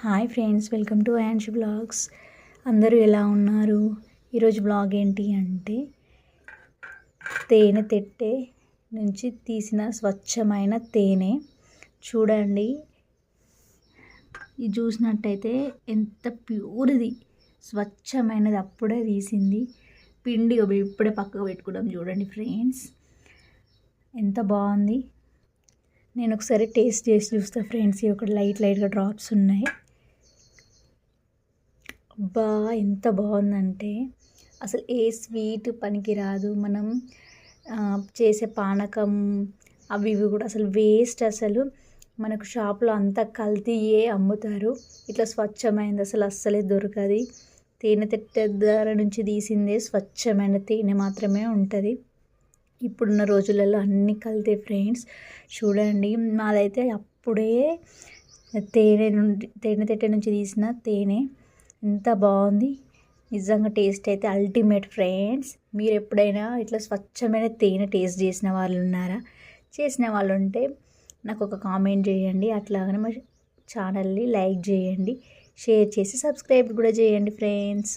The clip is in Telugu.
Hi friends, welcome to Ayanshi blogs. అందరూ ఎలా ఉన్నారు? ఈరోజు బ్లాగ్ ఏంటి అంటే తేనె తెట్టె నుంచి తీసిన స్వచ్ఛమైన తేనె. చూడండి, ఇది చూసినట్టయితే ఎంత ప్యూర్ ఇది, స్వచ్ఛమైనది, అప్పుడే తీసింది. పిండి ఇప్పుడే పక్కకు పెట్టుకుంటాం. చూడండి ఫ్రెండ్స్, ఎంత బాగుంది. నేను ఒకసారి టేస్ట్ చేసి చూస్తా ఫ్రెండ్స్. ఒక లైట్గా డ్రాప్స్ ఉన్నాయి. అబ్బా, ఎంత బాగుందంటే అసలు ఏ స్వీట్ పనికి రాదు. మనం చేసే పానకం అవి ఇవి కూడా అసలు వేస్ట్. అసలు మనకు షాప్లో అంతా కల్తీయే అమ్ముతారు. ఇట్లా స్వచ్ఛమైనది అసలు అస్సలే దొరకదు. తేనె తెట్టె ద్వారా నుంచి తీసిందే స్వచ్ఛమైన తేనె మాత్రమే ఉంటుంది. ఇప్పుడున్న రోజులలో అన్ని కల్తీ ఫ్రెండ్స్. చూడండి, మాదైతే అప్పుడే తేనె తెట్టె నుంచి తీసిన తేనె. ఎంత బాగుంది నిజంగా. టేస్ట్ అయితే అల్టిమేట్ ఫ్రెండ్స్. మీరు ఎప్పుడైనా ఇట్లా స్వచ్ఛమైన తేనె టేస్ట్ చేసిన వాళ్ళు ఉన్నారా? చేసిన వాళ్ళు ఉంటే నాకు ఒక కామెంట్ చేయండి. అట్లాగనే మా ఛానల్ని లైక్ చేయండి, షేర్ చేసి సబ్స్క్రైబ్ కూడా చేయండి ఫ్రెండ్స్.